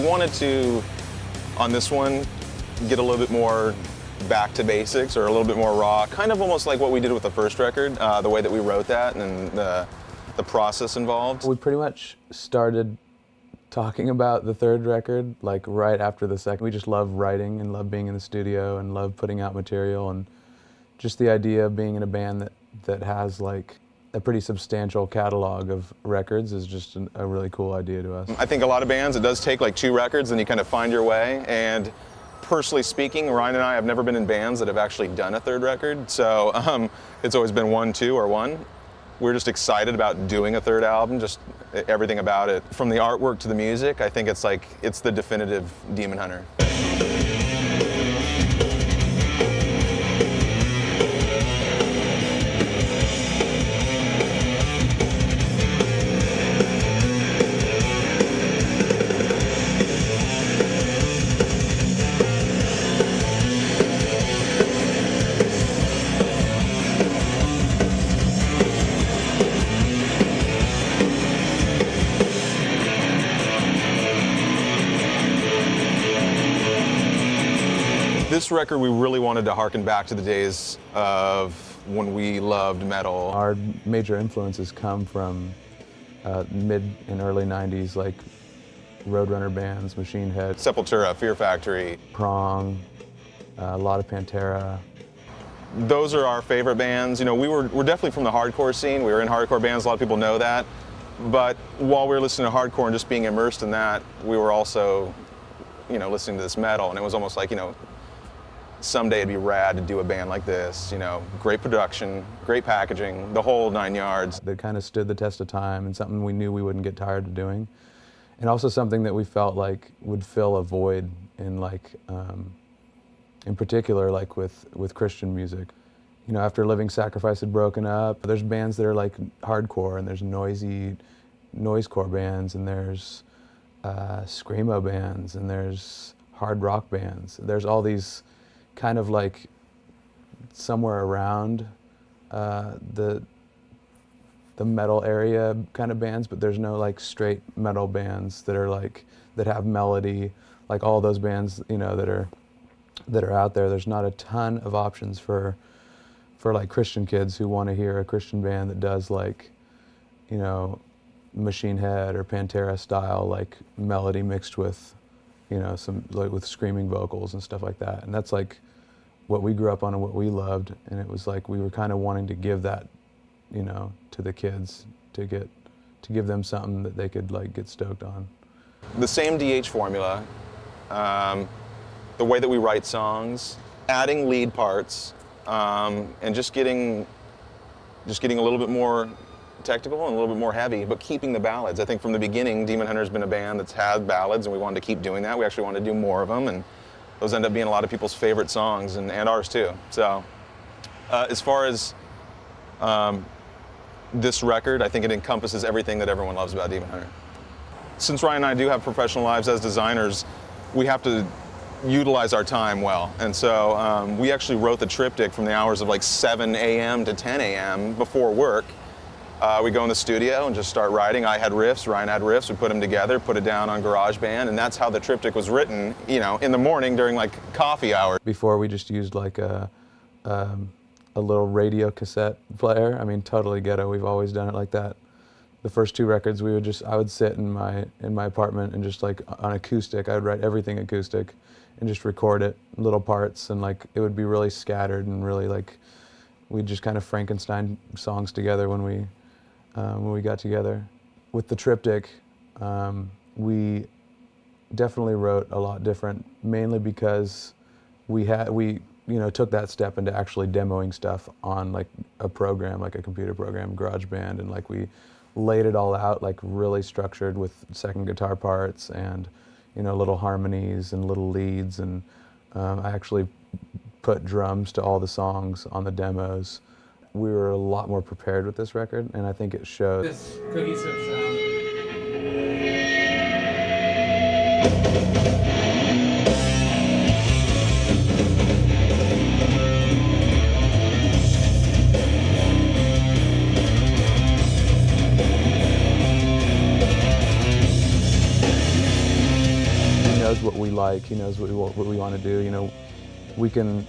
wanted to, on this one, get a little bit more back to basics or a little bit more raw, kind of almost like what we did with the first record, the way that we wrote that and the process involved. We pretty much started talking about the third record like right after the second. We just love writing and love being in the studio and love putting out material, and just the idea of being in a band that has like a pretty substantial catalog of records is just a really cool idea to us. I think a lot of bands, it does take like 2 records and you kind of find your way. And personally speaking, Ryan and I have never been in bands that have actually done a third record. So it's always been 1, 2, or 1. We're just excited about doing a third album, just everything about it. From the artwork to the music, I think it's the definitive Demon Hunter. This record, we really wanted to harken back to the days of when we loved metal. Our major influences come from mid and early 90s, like Roadrunner bands, Machine Head, Sepultura, Fear Factory, Prong, a lot of Pantera. Those are our favorite bands. You know, we're definitely from the hardcore scene. We were in hardcore bands, a lot of people know that. But while we were listening to hardcore and just being immersed in that, we were also, you know, listening to this metal, and it was almost like, you know, someday it'd be rad to do a band like this, you know, great production, great packaging, the whole 9 yards. That kind of stood the test of time and something we knew we wouldn't get tired of doing. And also something that we felt like would fill a void in like, in particular, like with Christian music. You know, after Living Sacrifice had broken up, there's bands that are like hardcore, and there's noisy noisecore bands, and there's screamo bands, and there's hard rock bands. There's all these kind of like somewhere around the metal area kind of bands, but there's no like straight metal bands that are like, that have melody, like all those bands, you know, that are out there. There's not a ton of options for like Christian kids who want to hear a Christian band that does like, you know, Machine Head or Pantera style like melody mixed with, you know, some like with screaming vocals and stuff like that. And that's like what we grew up on and what we loved. And it was like we were kind of wanting to give that, you know, to the kids to give them something that they could like get stoked on. The same DH formula, the way that we write songs, adding lead parts, and just getting a little bit more technical and a little bit more heavy, but keeping the ballads. I think from the beginning, Demon Hunter's been a band that's had ballads, and we wanted to keep doing that. We actually wanted to do more of them, and those end up being a lot of people's favorite songs, and ours too. So as far as this record, I think it encompasses everything that everyone loves about Demon Hunter. Since Ryan and I do have professional lives as designers, we have to utilize our time well. And so we actually wrote the Triptych from the hours of like 7 a.m. to 10 a.m. before work. We go in the studio and just start writing. I had riffs, Ryan had riffs, we put them together, put it down on GarageBand, and that's how the Triptych was written, you know, in the morning during like coffee hour. Before we just used like a little radio cassette player. I mean, totally ghetto, we've always done it like that. The first 2 records, I would sit in my apartment and just like on acoustic, I would write everything acoustic and just record it, little parts, and like it would be really scattered and really like, we'd just kind of Frankenstein songs together when we got together. With the Triptych, we definitely wrote a lot different, mainly because we you know, took that step into actually demoing stuff on like a program, like a computer program, GarageBand, and like we laid it all out like really structured with second guitar parts and, you know, little harmonies and little leads, and I actually put drums to all the songs on the demos. We were a lot more prepared with this record, and I think it showed. This cohesive sound. knows what we like. He knows what we want to do. You know, we can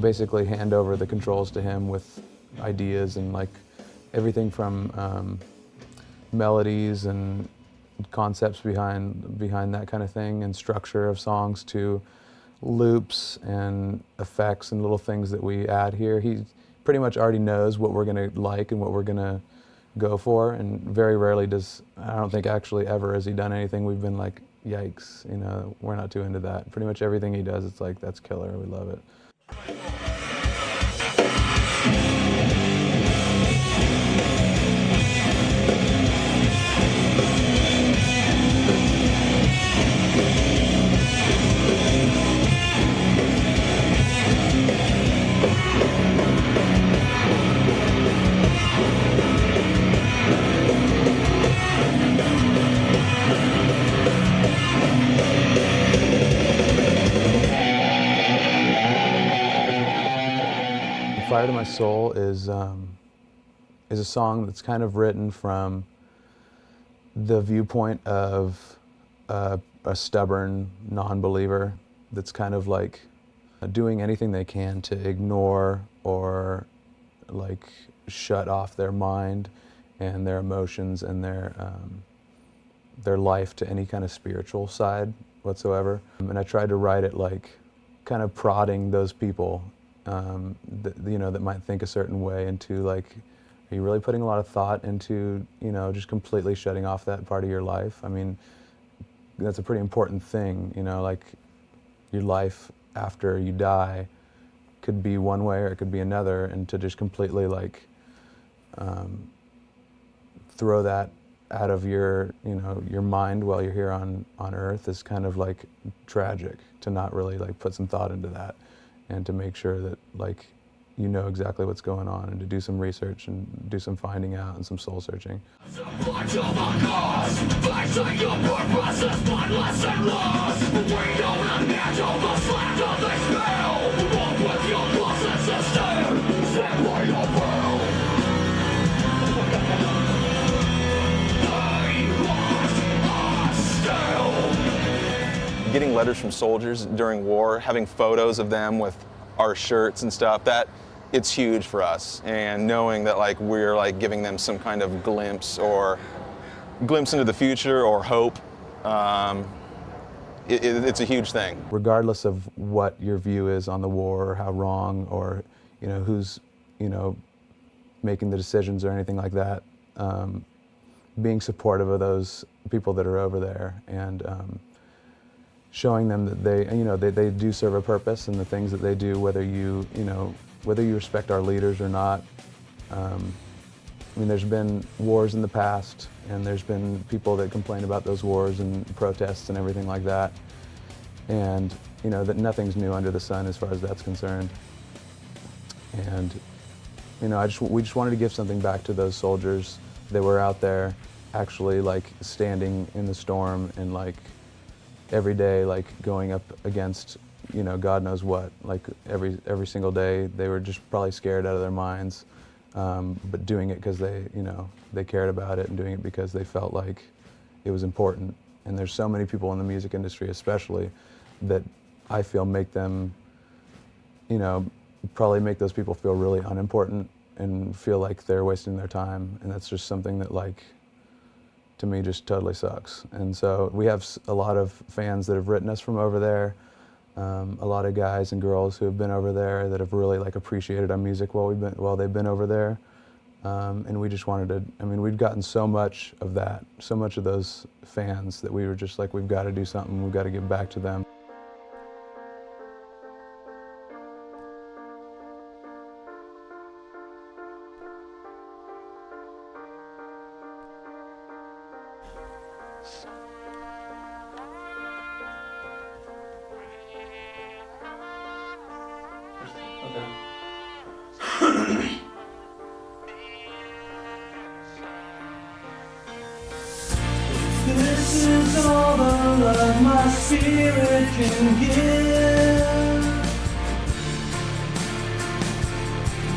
basically hand over the controls to him with ideas and like everything from melodies and concepts behind that kind of thing and structure of songs to loops and effects and little things that we add here. He pretty much already knows what we're going to like and what we're going to go for, and very rarely does, I don't think actually ever has he done anything we've been like, yikes, you know, we're not too into that. Pretty much everything he does, it's like, that's killer, we love it. Fire to My Soul is a song that's kind of written from the viewpoint of a stubborn non-believer that's kind of like doing anything they can to ignore or like shut off their mind and their emotions and their life to any kind of spiritual side whatsoever. And I tried to write it like kind of prodding those people that might think a certain way into like, are you really putting a lot of thought into, you know, just completely shutting off that part of your life? I mean, that's a pretty important thing, you know, like your life after you die could be one way or it could be another, and to just completely like throw that out of your, you know, your mind while you're here on earth is kind of like tragic, to not really like put some thought into that and to make sure that like you know exactly what's going on and to do some research and do some finding out and some soul searching. Getting letters from soldiers during war, having photos of them with our shirts and stuff, that it's huge for us. And knowing that like we're like giving them some kind of glimpse into the future or hope, it's a huge thing. Regardless of what your view is on the war or how wrong or, you know, who's, you know, making the decisions or anything like that, being supportive of those people that are over there and showing them that they do serve a purpose, and the things that they do, whether you respect our leaders or not. I mean, there's been wars in the past, and there's been people that complain about those wars and protests and everything like that. And you know that nothing's new under the sun as far as that's concerned. And you know, we just wanted to give something back to those soldiers that were out there, actually like standing in the storm and like every day, like going up against, you know, God knows what. Like every single day, they were just probably scared out of their minds, but doing it because they cared about it, and doing it because they felt like it was important. And there's so many people in the music industry, especially, that I feel make them, you know, probably make those people feel really unimportant and feel like they're wasting their time. And that's just something that like, to me, just totally sucks. And so we have a lot of fans that have written us from over there, a lot of guys and girls who have been over there that have really like appreciated our music while they've been over there. And we just wanted to, I mean, we'd gotten so much of that, so much of those fans, that we were just like, we've got to do something, we've got to give back to them. This is all the love my spirit can give.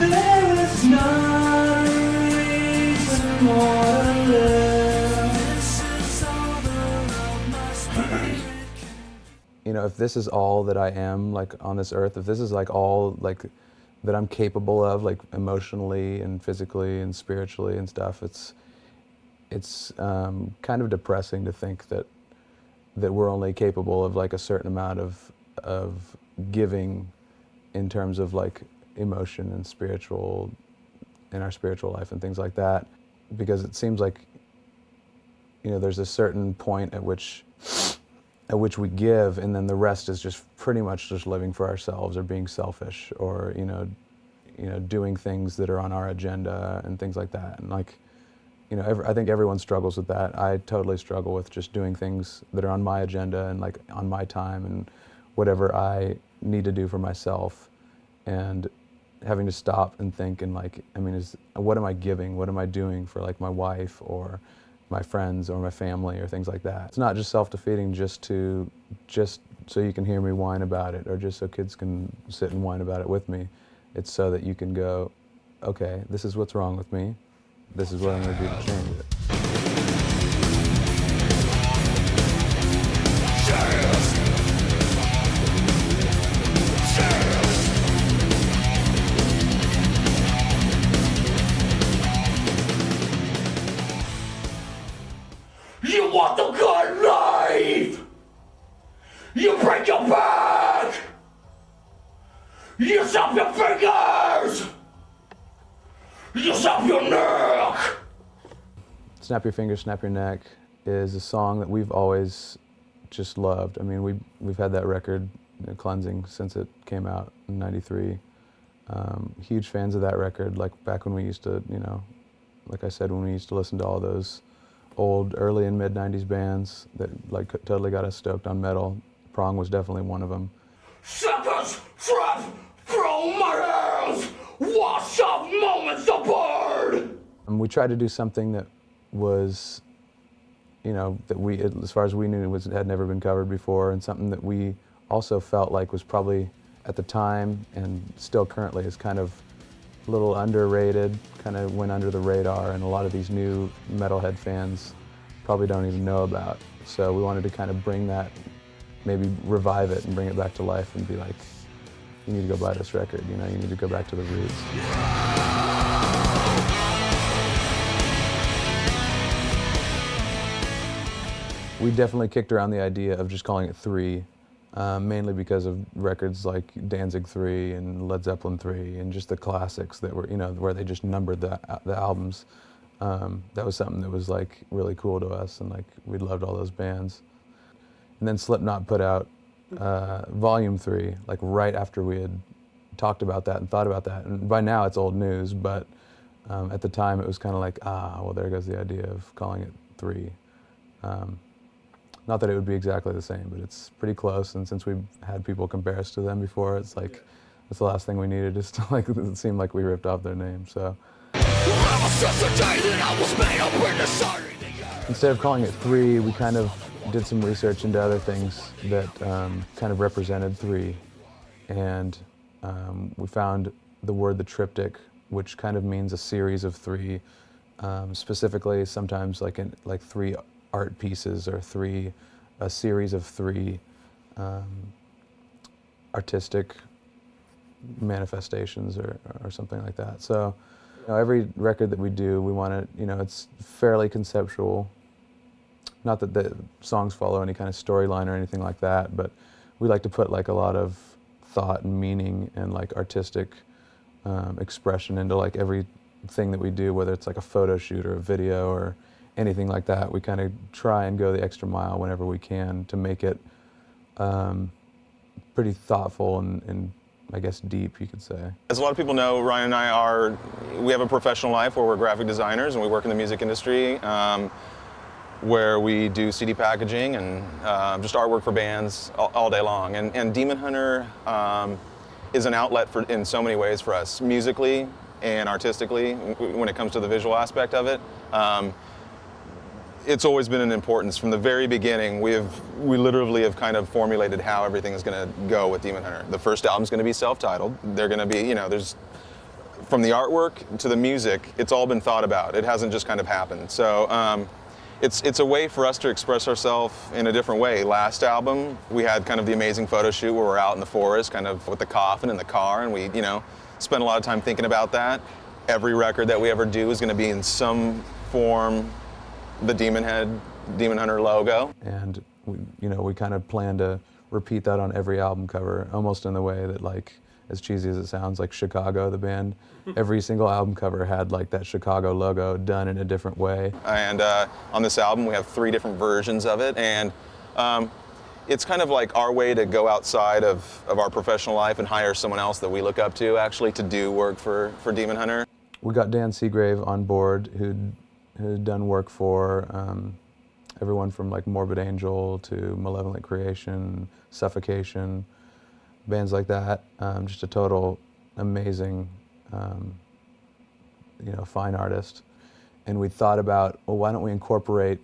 There is not a reason more to live. This is all the love my spirit can give. you know, if this is all that I am, like, on this earth, if this is, like, all, like, that I'm capable of, like, emotionally and physically and spiritually and stuff, it's kind of depressing to think that we're only capable of, like, a certain amount of giving in terms of, like, emotion and spiritual, in our spiritual life and things like that, because it seems like, you know, there's a certain point at which we give, and then the rest is just pretty much just living for ourselves or being selfish, or you know, doing things that are on our agenda and things like that. And like, you know, I think everyone struggles with that. I totally struggle with just doing things that are on my agenda and like on my time and whatever I need to do for myself, and having to stop and think and like, I mean, what am I giving? What am I doing for like my wife or my friends or my family or things like that? It's not just self-defeating just so you can hear me whine about it, or just so kids can sit and whine about it with me. It's so that you can go, okay, this is what's wrong with me. This is what I'm going to do to change it. You want the good life! You break your back! You chop your fingers! You chop your neck! Snap Your Fingers, Snap Your Neck is a song that we've always just loved. I mean, we've had that record, Cleansing, since it came out in '93. Huge fans of that record, like back when we used to, you know, like I said, when we used to listen to all those old early and mid '90s bands that like totally got us stoked on metal. Prong was definitely one of them. Seconds trapped from my hands, wash off moments apart. And we tried to do something that was, you know, that we, as far as we knew, had never been covered before, and something that we also felt like was probably at the time and still currently is kind of a little underrated, kind of went under the radar, and a lot of these new metalhead fans probably don't even know about. So we wanted to kind of bring that, maybe revive it and bring it back to life and be like, you need to go buy this record, you know, you need to go back to the roots. We definitely kicked around the idea of just calling it 3, mainly because of records like Danzig 3 and Led Zeppelin 3 and just the classics that were, you know, where they just numbered the albums. That was something that was like really cool to us, and like we loved all those bands. And then Slipknot put out Volume 3, like right after we had talked about that and thought about that. And by now it's old news, but at the time it was kind of like, well, there goes the idea of calling it 3. Not that it would be exactly the same, but it's pretty close. And since we've had people compare us to them before, it's like, that's the last thing we needed, is to like, it seemed like we ripped off their name, so. Instead of calling it 3, we kind of did some research into other things that kind of represented 3. And we found the word the Triptych, which kind of means a series of 3, specifically sometimes like 3 art pieces, or a series of 3 artistic manifestations or something like that. So, you know, every record that we do, we want to, you know, it's fairly conceptual. Not that the songs follow any kind of storyline or anything like that, but we like to put like a lot of thought and meaning and like artistic expression into like everything that we do, whether it's like a photo shoot or a video or anything like that. We kind of try and go the extra mile whenever we can to make it pretty thoughtful and I guess deep, you could say. As a lot of people know, Ryan and I we have a professional life where we're graphic designers and we work in the music industry, where we do CD packaging and just artwork for bands all day long. And Demon Hunter is an outlet in so many ways for us, musically and artistically, when it comes to the visual aspect of it. It's always been an importance from the very beginning. We literally have kind of formulated how everything is going to go with Demon Hunter. The first album's going to be self-titled. They're going to be, you know, there's from the artwork to the music, it's all been thought about. It hasn't just kind of happened. So it's a way for us to express ourselves in a different way. Last album, we had kind of the amazing photo shoot where we're out in the forest, kind of with the coffin in the car, and we, spent a lot of time thinking about that. Every record that we ever do is going to be in some form the Demon Hunter logo. And we kind of plan to repeat that on every album cover, almost in the way that, like, as cheesy as it sounds, like Chicago, the band, every single album cover had like that Chicago logo done in a different way. And on this album, we have 3 different versions of it, and it's kind of like our way to go outside of our professional life and hire someone else that we look up to, actually, to do work for Demon Hunter. We got Dan Seagrave on board, who'd done work for everyone from like Morbid Angel to Malevolent Creation, Suffocation, bands like that. Just a total amazing, fine artist. And we thought about, well, why don't we incorporate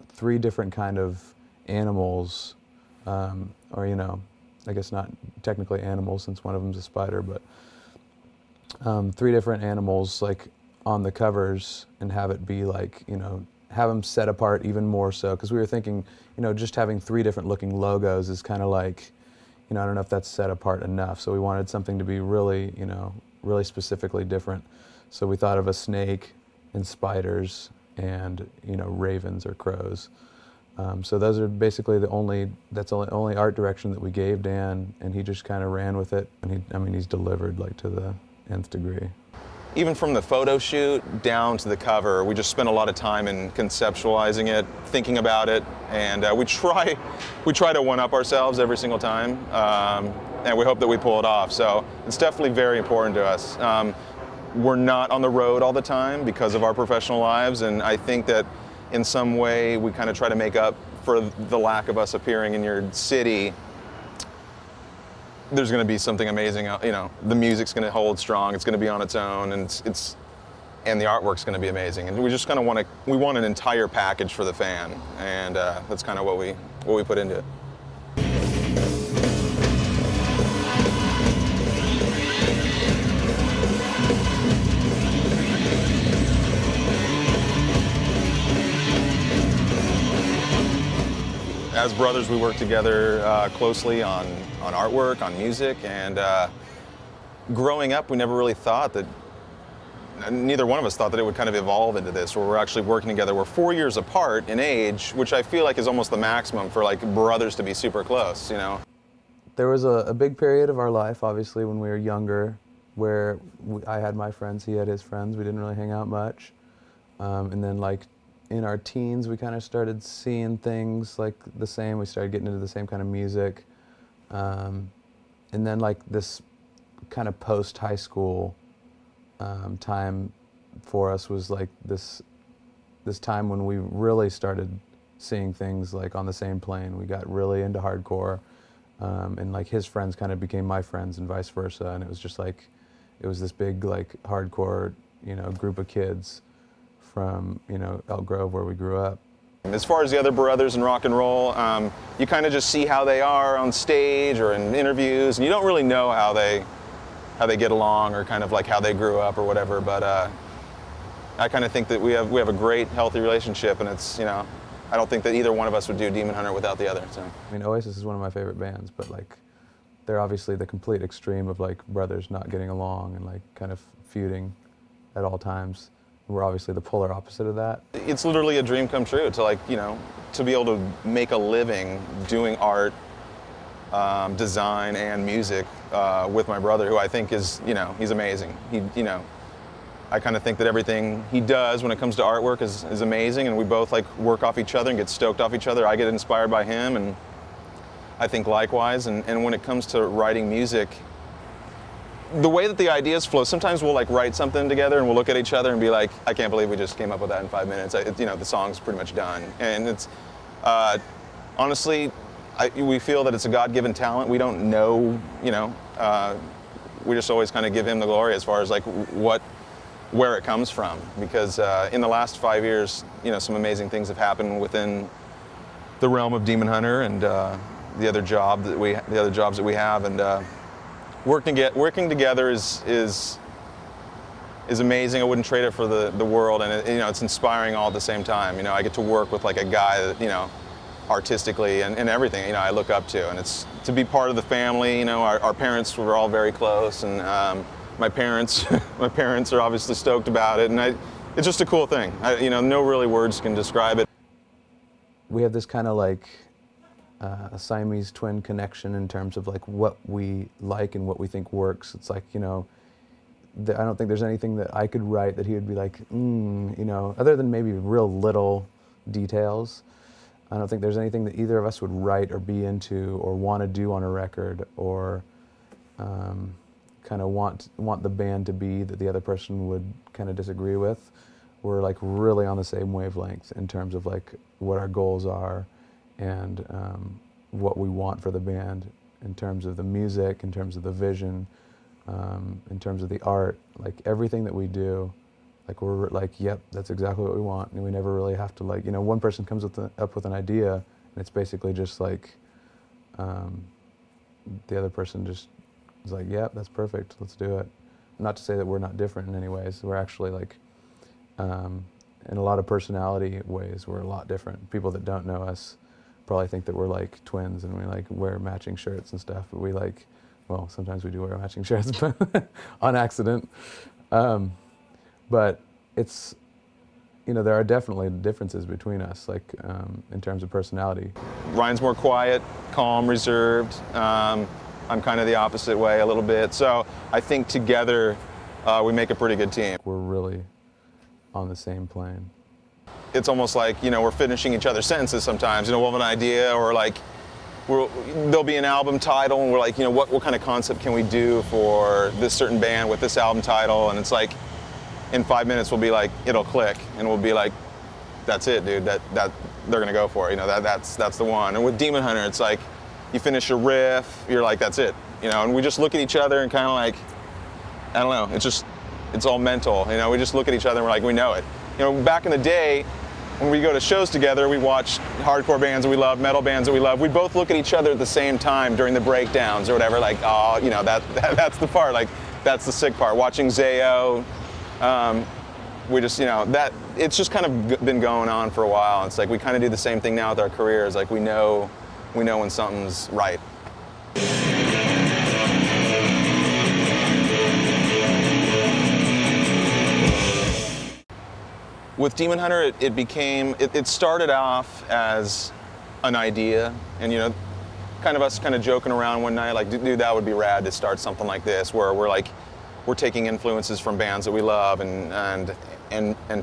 3 different kind of animals, or I guess not technically animals since one of them's a spider, but 3 different animals like on the covers, and have it be like, have them set apart even more so, because we were thinking, just having 3 different looking logos is kind of like, I don't know if that's set apart enough. So we wanted something to be really, really specifically different. So we thought of a snake and spiders and, ravens or crows. So those are basically the only art direction that we gave Dan, and he just kind of ran with it. And he's delivered like to the nth degree. Even from the photo shoot down to the cover, we just spent a lot of time in conceptualizing it, thinking about it, and we try to one-up ourselves every single time, and we hope that we pull it off. So it's definitely very important to us. We're not on the road all the time because of our professional lives, and I think that in some way we kind of try to make up for the lack of us appearing in your city. There's going to be something amazing, the music's going to hold strong, it's going to be on its own, and and the artwork's going to be amazing. And we just kind of want an entire package for the fan, and that's kind of what we put into it. As brothers, we work together closely on artwork, on music, and growing up, we never really thought that, neither one of us thought that it would kind of evolve into this, where we're actually working together. We're 4 years apart in age, which I feel like is almost the maximum for like brothers to be super close, There was a big period of our life, obviously, when we were younger, where I had my friends, he had his friends. We didn't really hang out much. And then like in our teens, we kind of started seeing things like the same. We started getting into the same kind of music. And then like this kind of post-high school time for us was like this time when we really started seeing things like on the same plane. We got really into hardcore, and like his friends kind of became my friends and vice versa. And it was just like, it was this big like hardcore, group of kids from, Elk Grove, where we grew up. As far as the other brothers in rock and roll, you kind of just see how they are on stage or in interviews, and you don't really know how they get along or kind of like how they grew up or whatever. But I kind of think that we have a great, healthy relationship, and it's, I don't think that either one of us would do Demon Hunter without the other. So. Oasis is one of my favorite bands, but like they're obviously the complete extreme of like brothers not getting along and like kind of feuding at all times. We're obviously the polar opposite of that. It's literally a dream come true to like, to be able to make a living doing art, design, and music with my brother, who I think is, he's amazing. I kind of think that everything he does when it comes to artwork is amazing, and we both like work off each other and get stoked off each other. I get inspired by him, and I think likewise. And when it comes to writing music, the way that the ideas flow, sometimes we'll like write something together and we'll look at each other and be like, I can't believe we just came up with that in 5 minutes. The song's pretty much done. And it's, honestly, we feel that it's a God-given talent. We don't know, we just always kind of give him the glory as far as like where it comes from. Because in the last 5 years, some amazing things have happened within the realm of Demon Hunter and the other jobs that we have, and working together is is amazing. I wouldn't trade it for the world, and you know, it's inspiring all at the same time. You know, I get to work with like a guy that, you know, artistically and everything, you know, I look up to, and it's to be part of the family. You know, our parents were all very close, and my parents my parents are obviously stoked about it, and it's just a cool thing. You know, no really words can describe it. We have this kind of like a Siamese twin connection in terms of like what we like and what we think works. It's like, you know, I don't think there's anything that I could write that he would be like, you know, other than maybe real little details. I don't think there's anything that either of us would write or be into or want to do on a record, or kind of want the band to be that the other person would kind of disagree with. We're like really on the same wavelength in terms of like what our goals are and what we want for the band in terms of the music, in terms of the vision, in terms of the art. Like everything that we do, like we're like, yep, that's exactly what we want, and we never really have to, like, you know, one person comes up with an idea, and it's basically just like the other person just is like, yep, that's perfect, let's do it. Not to say that we're not different in any ways. We're actually like, in a lot of personality ways, we're a lot different. People that don't know us probably think that we're like twins and we like wear matching shirts and stuff, but we like, well, sometimes we do wear matching shirts, but on accident. But it's, you know, there are definitely differences between us, like in terms of personality. Ryan's more quiet, calm, reserved. I'm kind of the opposite way a little bit. So I think together we make a pretty good team. We're really on the same plane. It's almost like, you know, we're finishing each other's sentences sometimes. You know, we'll have an idea, or like there'll be an album title, and we're like, you know, what kind of concept can we do for this certain band with this album title? And it's like, in 5 minutes we'll be like, it'll click, and we'll be like, that's it, dude. That they're gonna go for it. You know, that's the one. And with Demon Hunter, it's like, you finish a riff, you're like, that's it. You know, and we just look at each other and kind of like, I don't know. It's all mental. You know, we just look at each other and we're like, we know it. You know, back in the day, when we go to shows together, we watch hardcore bands that we love, metal bands that we love. We both look at each other at the same time during the breakdowns or whatever. Like, oh, you know, that's the part. Like, that's the sick part. Watching Zayo, we just, you know, that it's just kind of been going on for a while. It's like we kind of do the same thing now with our careers. Like we know when something's right. With Demon Hunter, it started off as an idea, and you know, kind of us kind of joking around one night, like, dude, that would be rad to start something like this, where we're taking influences from bands that we love and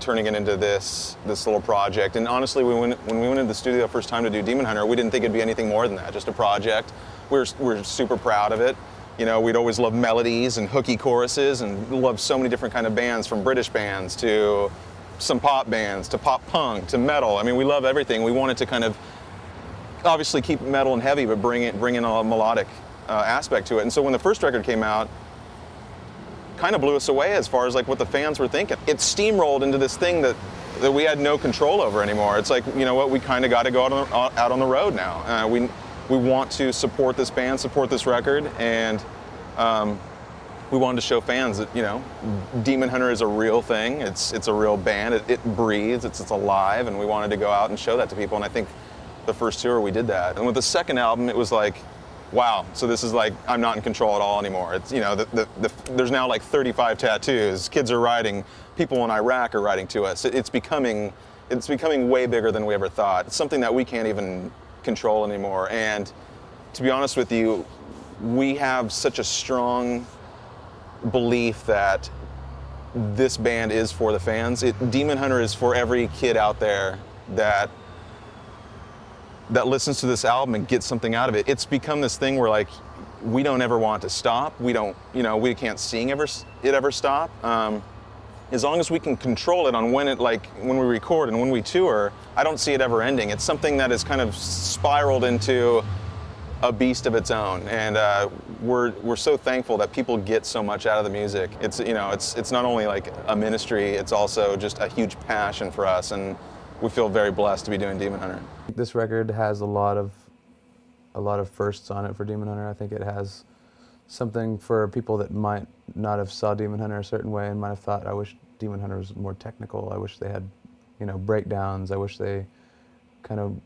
turning it into this little project. And honestly, when we went into the studio first time to do Demon Hunter, we didn't think it'd be anything more than that, just a project. We're super proud of it. You know, we'd always loved melodies and hooky choruses, and loved so many different kind of bands, from British bands to some pop bands to pop punk to metal. I mean, we love everything. We wanted to kind of obviously keep it metal and heavy, but bring in a melodic aspect to it. And so when the first record came out, kind of blew us away as far as like what the fans were thinking. It steamrolled into this thing that we had no control over anymore. It's like, you know what, we kind of got to go out on the road now. We want to support this band, support this record, and we wanted to show fans that, you know, Demon Hunter is a real thing. It's a real band. It breathes. It's alive, and we wanted to go out and show that to people. And I think the first tour we did that. And with the second album, it was like, wow. So this is like, I'm not in control at all anymore. It's, you know, there's now like 35 tattoos. Kids are writing. People in Iraq are writing to us. It's becoming way bigger than we ever thought. It's something that we can't even control anymore. And to be honest with you, we have such a strong belief that this band is for the fans. Demon Hunter is for every kid out there that listens to this album and gets something out of it. It's become this thing where like we don't ever want to stop. We don't, you know, we can't sing it ever stop. As long as we can control it on when we record and when we tour, I don't see it ever ending. It's something that has kind of spiraled into a beast of its own, and we're so thankful that people get so much out of the music. It's, you know, it's not only like a ministry, it's also just a huge passion for us, and we feel very blessed to be doing Demon Hunter. This record has a lot of firsts on it for Demon Hunter. I think it has something for people that might not have saw Demon Hunter a certain way and might have thought, I wish Demon Hunter was more technical. I wish they had, you know, breakdowns. I wish they kind of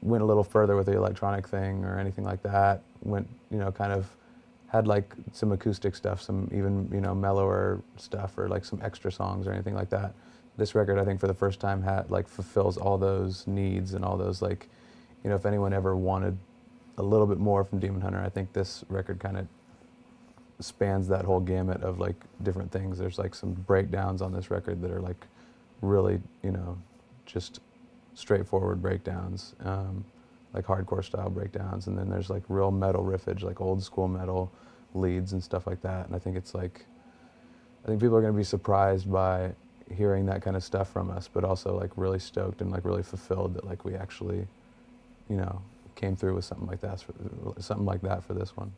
went a little further with the electronic thing or anything like that. Went, you know, kind of had like some acoustic stuff, some even, you know, mellower stuff or like some extra songs or anything like that. This record, I think, for the first time fulfills all those needs and all those, like, you know, if anyone ever wanted a little bit more from Demon Hunter, I think this record kind of spans that whole gamut of like different things. There's like some breakdowns on this record that are like really, you know, just straightforward breakdowns, like hardcore style breakdowns, and then there's like real metal riffage, like old school metal leads and stuff like that. And I think it's like, I think people are going to be surprised by hearing that kind of stuff from us, but also like really stoked and like really fulfilled that like we actually, you know, came through with something like that for this one.